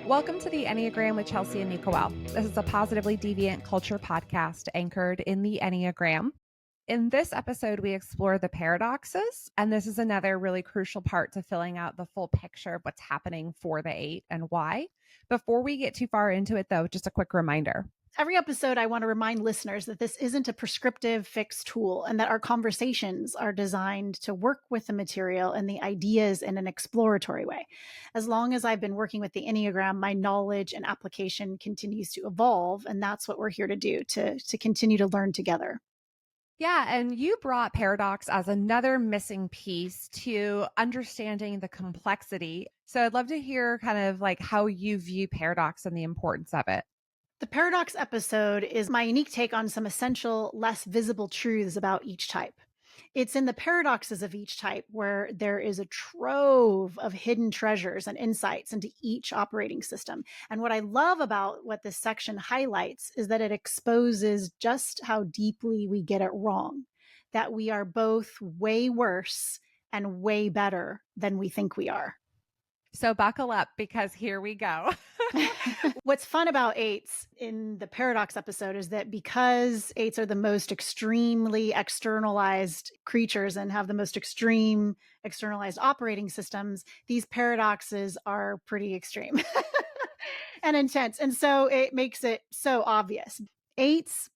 Welcome to the Enneagram with Chelsea and Nicole. This is a positively deviant culture podcast anchored in the Enneagram. In this episode, we explore the paradoxes, and this is another really crucial part to filling out the full picture of what's happening for the 8 and why. Before we get too far into it, though, just a quick reminder. Every episode, I want to remind listeners that this isn't a prescriptive fixed tool and that our conversations are designed to work with the material and the ideas in an exploratory way. As long as I've been working with the Enneagram, my knowledge and application continues to evolve, and that's what we're here to do, to continue to learn together. Yeah, and you brought paradox as another missing piece to understanding the complexity. So I'd love to hear kind of like how you view paradox and the importance of it. The paradox episode is my unique take on some essential, less visible truths about each type. It's in the paradoxes of each type where there is a trove of hidden treasures and insights into each operating system. And what I love about what this section highlights is that it exposes just how deeply we get it wrong, that we are both way worse and way better than we think we are. So buckle up because here we go. What's fun about eights in the paradox episode is that because eights are the most extremely externalized creatures and have the most extreme externalized operating systems, these paradoxes are pretty extreme and intense. And so it makes it so obvious. Eights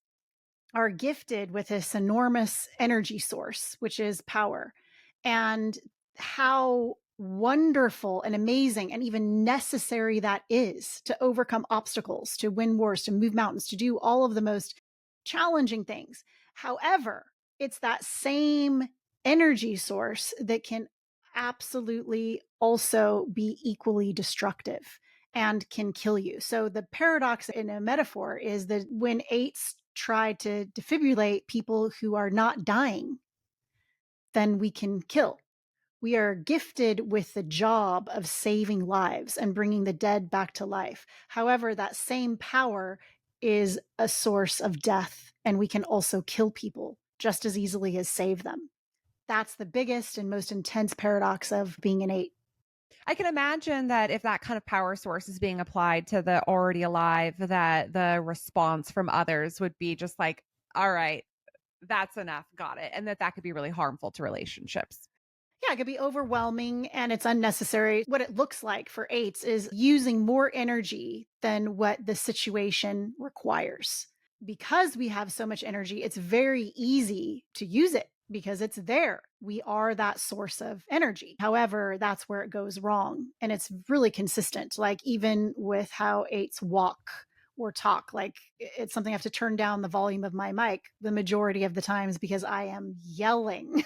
are gifted with this enormous energy source, which is power. And how wonderful and amazing and even necessary that is to overcome obstacles, to win wars, to move mountains, to do all of the most challenging things. However, it's that same energy source that can absolutely also be equally destructive and can kill you. So the paradox in a metaphor is that when eights try to defibrillate people who are not dying, then we can kill. We are gifted with the job of saving lives and bringing the dead back to life. However, that same power is a source of death, and we can also kill people just as easily as save them. That's the biggest and most intense paradox of being an 8. I can imagine that if that kind of power source is being applied to the already alive, that the response from others would be just like, all right, that's enough, got it. And that could be really harmful to relationships. Yeah, it could be overwhelming and it's unnecessary. What it looks like for eights is using more energy than what the situation requires. Because we have so much energy, it's very easy to use it because it's there. We are that source of energy. However, that's where it goes wrong. And it's really consistent, like even with how eights walk or talk. Like it's something I have to turn down the volume of my mic the majority of the times because I am yelling.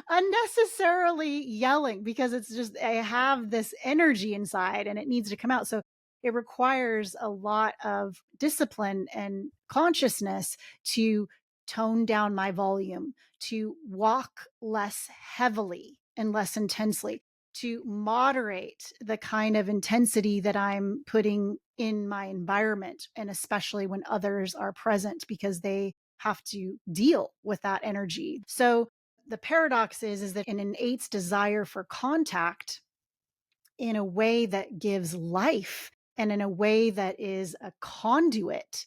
Unnecessarily yelling because it's just I have this energy inside and it needs to come out. So it requires a lot of discipline and consciousness to tone down my volume, to walk less heavily and less intensely, to moderate the kind of intensity that I'm putting in my environment, and especially when others are present because they have to deal with that energy. So the paradox is that in an eight's desire for contact in a way that gives life and in a way that is a conduit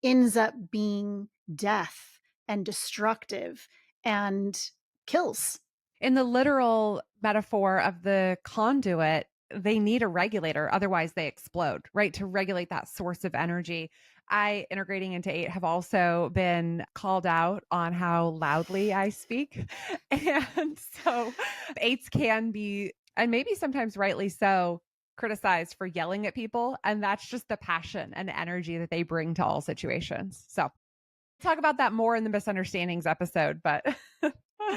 ends up being death and destructive and kills. In the literal metaphor of the conduit, they need a regulator, otherwise they explode, right? To regulate that source of energy. I, integrating into 8, have also been called out on how loudly I speak. And so 8s can be, and maybe sometimes rightly so, criticized for yelling at people. And that's just the passion and energy that they bring to all situations. So talk about that more in the misunderstandings episode, but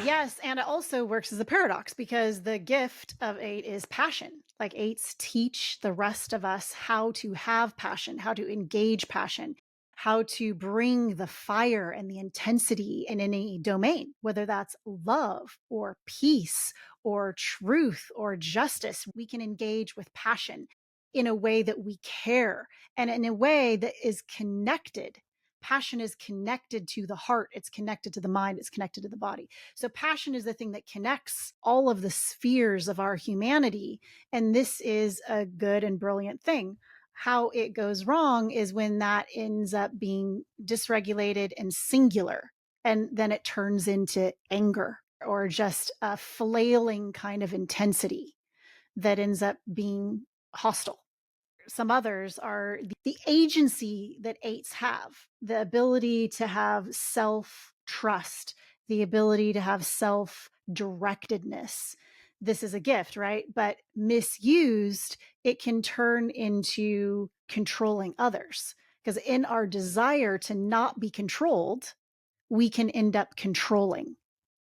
Yes, and it also works as a paradox because the gift of 8 is passion. Like eights teach the rest of us how to have passion, how to engage passion, how to bring the fire and the intensity in any domain, whether that's love or peace or truth or justice. We can engage with passion in a way that we care and in a way that is connected. Passion is connected to the heart, it's connected to the mind, it's connected to the body. So passion is the thing that connects all of the spheres of our humanity. And this is a good and brilliant thing. How it goes wrong is when that ends up being dysregulated and singular, and then it turns into anger or just a flailing kind of intensity that ends up being hostile. Some others are the agency that eights have, the ability to have self trust, the ability to have self directedness. This is a gift, right? But misused, it can turn into controlling others. Because in our desire to not be controlled, we can end up controlling.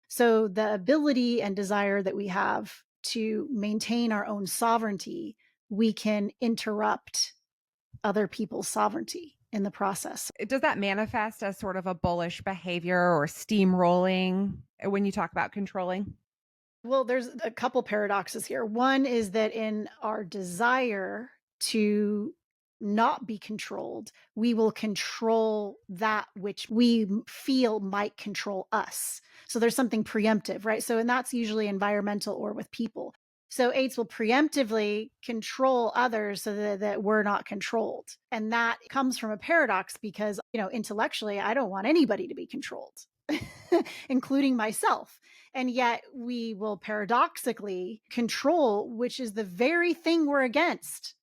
So the ability and desire that we have to maintain our own sovereignty, we can interrupt other people's sovereignty in the process. Does that manifest as sort of a bullish behavior or steamrolling when you talk about controlling? Well, there's a couple paradoxes here. One is that in our desire to not be controlled, we will control that which we feel might control us. So there's something preemptive, right? So, and that's usually environmental or with people. So, eights will preemptively control others so that we're not controlled. And that comes from a paradox because, intellectually, I don't want anybody to be controlled, including myself. And yet we will paradoxically control, which is the very thing we're against.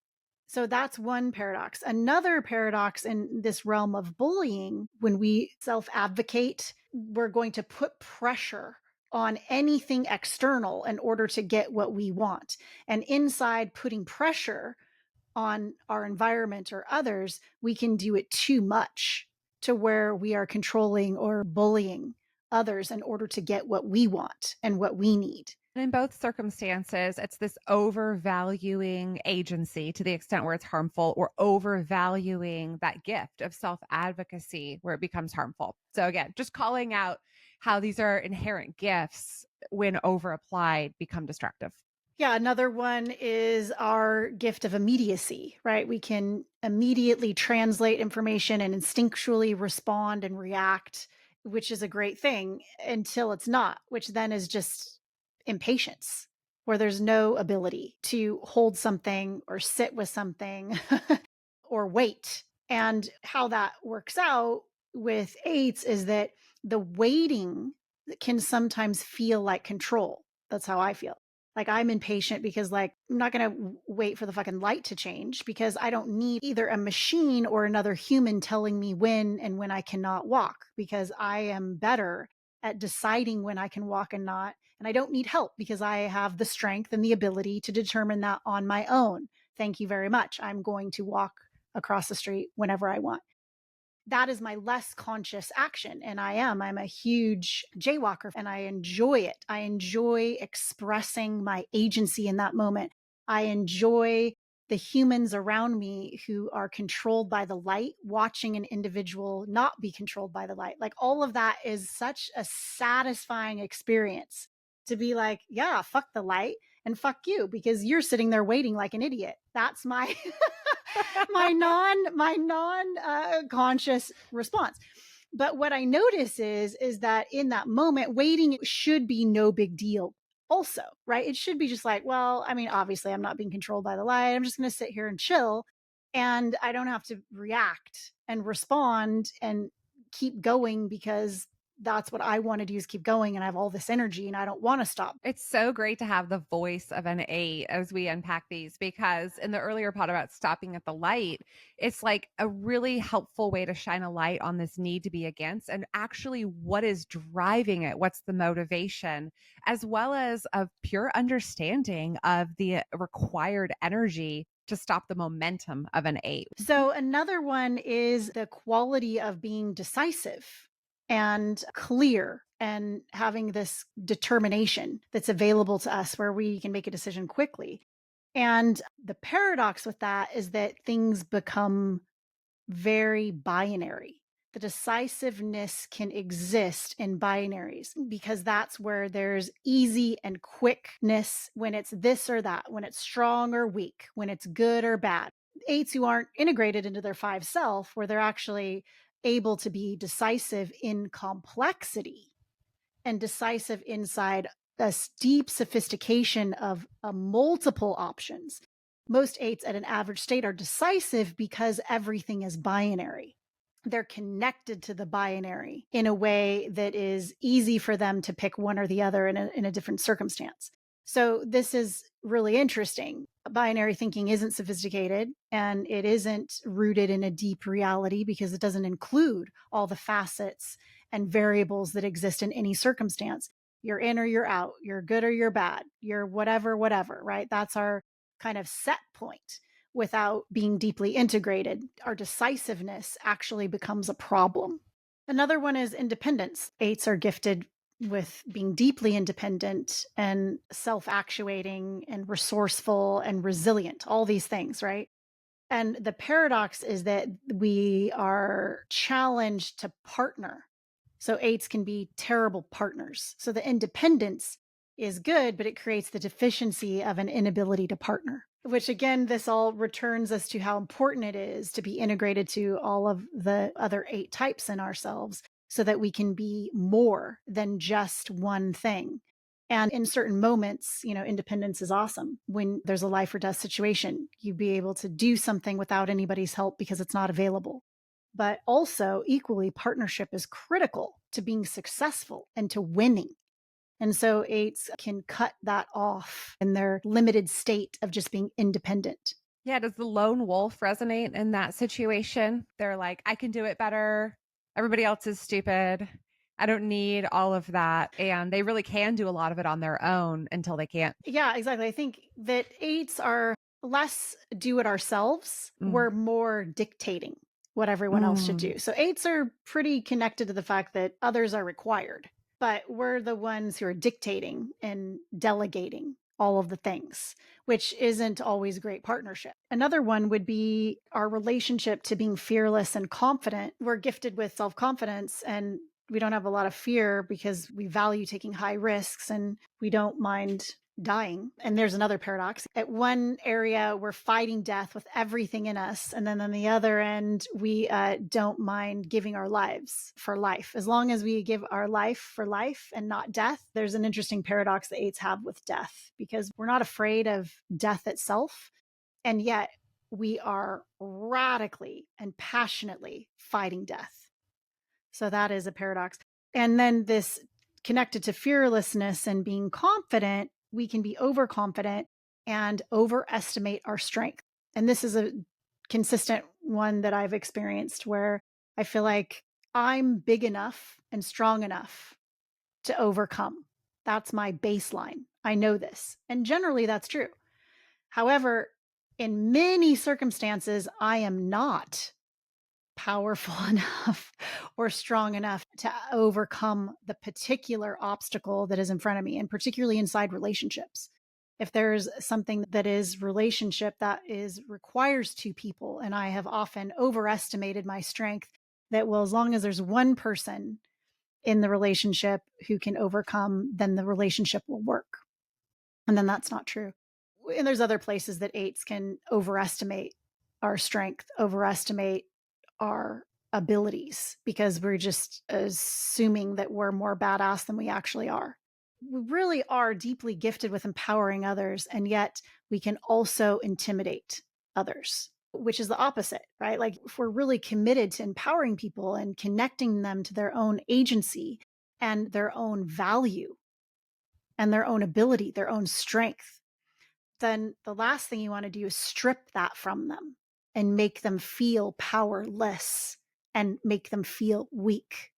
So that's one paradox. Another paradox in this realm of bullying, when we self advocate, we're going to put pressure on anything external in order to get what we want. And inside putting pressure on our environment or others, we can do it too much to where we are controlling or bullying others in order to get what we want and what we need. And in both circumstances, it's this overvaluing agency to the extent where it's harmful, or overvaluing that gift of self advocacy where it becomes harmful. So, again, just calling out how these are inherent gifts when over applied become destructive. Yeah, another one is our gift of immediacy, right? We can immediately translate information and instinctually respond and react, which is a great thing until it's not, which then is just impatience, where there's no ability to hold something or sit with something or wait. And how that works out with eights is that the waiting can sometimes feel like control. That's how I feel. Like I'm impatient because like I'm not going to wait for the fucking light to change because I don't need either a machine or another human telling me when and when I cannot walk because I am better at deciding when I can walk and not. And I don't need help because I have the strength and the ability to determine that on my own. Thank you very much. I'm going to walk across the street whenever I want. That is my less conscious action. And I'm a huge jaywalker and I enjoy it. I enjoy expressing my agency in that moment. I enjoy the humans around me who are controlled by the light, watching an individual not be controlled by the light. Like all of that is such a satisfying experience to be like, yeah, fuck the light and fuck you because you're sitting there waiting like an idiot. That's my my non conscious response. But what I notice is that in that moment, waiting should be no big deal. Also, right? It should be just like, well, I mean, obviously, I'm not being controlled by the light. I'm just going to sit here and chill, and I don't have to react and respond and keep going because that's what I want to do is keep going, and I have all this energy, and I don't want to stop. It's so great to have the voice of an eight as we unpack these, because in the earlier part about stopping at the light, it's like a really helpful way to shine a light on this need to be against and actually what is driving it. What's the motivation, as well as a pure understanding of the required energy to stop the momentum of an eight. So, another one is the quality of being decisive and clear and having this determination that's available to us where we can make a decision quickly. And the paradox with that is that things become very binary. The decisiveness can exist in binaries because that's where there's easy and quickness when it's this or that, when it's strong or weak, when it's good or bad. Eights who aren't integrated into their five self, where they're actually able to be decisive in complexity and decisive inside deep sophistication of multiple options. Most eights at an average state are decisive because everything is binary. They're connected to the binary in a way that is easy for them to pick one or the other in a different circumstance. So, this is really interesting. Binary thinking isn't sophisticated and it isn't rooted in a deep reality because it doesn't include all the facets and variables that exist in any circumstance. You're in or you're out, you're good or you're bad, you're whatever, whatever, right? That's our kind of set point without being deeply integrated. Our decisiveness actually becomes a problem. Another one is independence. Eights are gifted with being deeply independent and self actuating and resourceful and resilient, all these things, right? And the paradox is that we are challenged to partner. So eights can be terrible partners. So the independence is good, but it creates the deficiency of an inability to partner, which again, this all returns us to how important it is to be integrated to all of the other eight types in ourselves so that we can be more than just one thing. And in certain moments, independence is awesome. When there's a life or death situation, you be able to do something without anybody's help because it's not available. But also, equally, partnership is critical to being successful and to winning. And so, eights can cut that off in their limited state of just being independent. Yeah, does the lone wolf resonate in that situation? They're like, I can do it better. Everybody else is stupid. I don't need all of that. And they really can do a lot of it on their own until they can't. Yeah, exactly. I think that eights are less do it ourselves. Mm. We're more dictating what everyone else should Mm. do. So eights are pretty connected to the fact that others are required, but we're the ones who are dictating and delegating all of the things, which isn't always great partnership. Another one would be our relationship to being fearless and confident. We're gifted with self confidence and we don't have a lot of fear because we value taking high risks and we don't mind dying. And there's another paradox. At one area, we're fighting death with everything in us. And then on the other end, we don't mind giving our lives for life. As long as we give our life for life and not death, there's an interesting paradox that eights have with death because we're not afraid of death itself. And yet we are radically and passionately fighting death. So that is a paradox. And then this connected to fearlessness and being confident, we can be overconfident and overestimate our strength. And this is a consistent one that I've experienced where I feel like I'm big enough and strong enough to overcome. That's my baseline. I know this. And generally that's true. However, in many circumstances, I am not powerful enough or strong enough to overcome the particular obstacle that is in front of me, and particularly inside relationships. If there's something that is relationship that is requires two people, and I have often overestimated my strength, that well, as long as there's one person in the relationship who can overcome, then the relationship will work. And then that's not true. And there's other places that eights can overestimate our strength, overestimate our abilities because we're just assuming that we're more badass than we actually are. We really are deeply gifted with empowering others, and yet we can also intimidate others, which is the opposite, right? Like if we're really committed to empowering people and connecting them to their own agency and their own value and their own ability, their own strength, then the last thing you want to do is strip that from them and make them feel powerless and make them feel weak,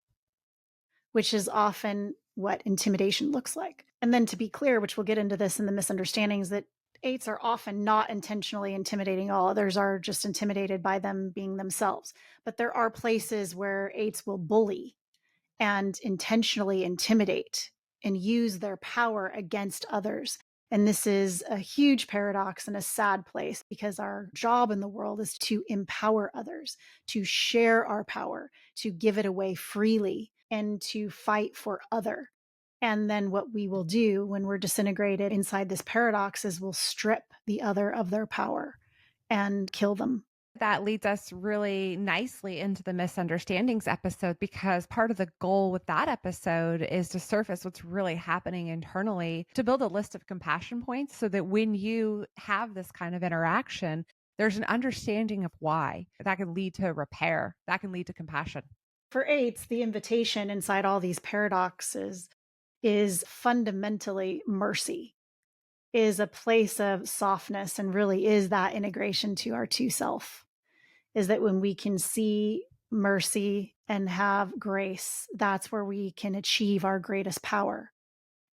which is often what intimidation looks like. And then to be clear, which we'll get into this in the misunderstandings, that eights are often not intentionally intimidating. All others are just intimidated by them being themselves. But there are places where eights will bully and intentionally intimidate and use their power against others. And this is a huge paradox and a sad place because our job in the world is to empower others, to share our power, to give it away freely, and to fight for other. And then what we will do when we're disintegrated inside this paradox is we'll strip the other of their power and kill them. That leads us really nicely into the misunderstandings episode because part of the goal with that episode is to surface what's really happening internally to build a list of compassion points so that when you have this kind of interaction, there's an understanding of why that can lead to repair, that can lead to compassion. For eights, the invitation inside all these paradoxes is fundamentally mercy, is a place of softness, and really is that integration to our two self. Is that when we can see mercy and have grace, that's where we can achieve our greatest power.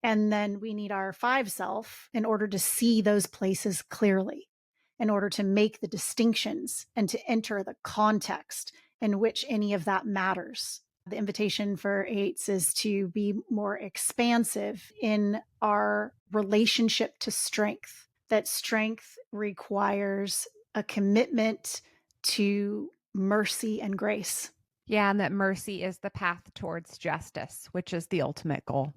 And then we need our five self in order to see those places clearly, in order to make the distinctions and to enter the context in which any of that matters. The invitation for eights is to be more expansive in our relationship to strength, that strength requires a commitment to mercy and grace. Yeah, and that mercy is the path towards justice, which is the ultimate goal.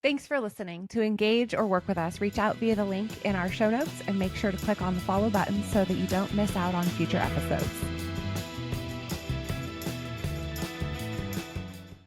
Thanks for listening. To engage or work with us, reach out via the link in our show notes and make sure to click on the follow button so that you don't miss out on future episodes.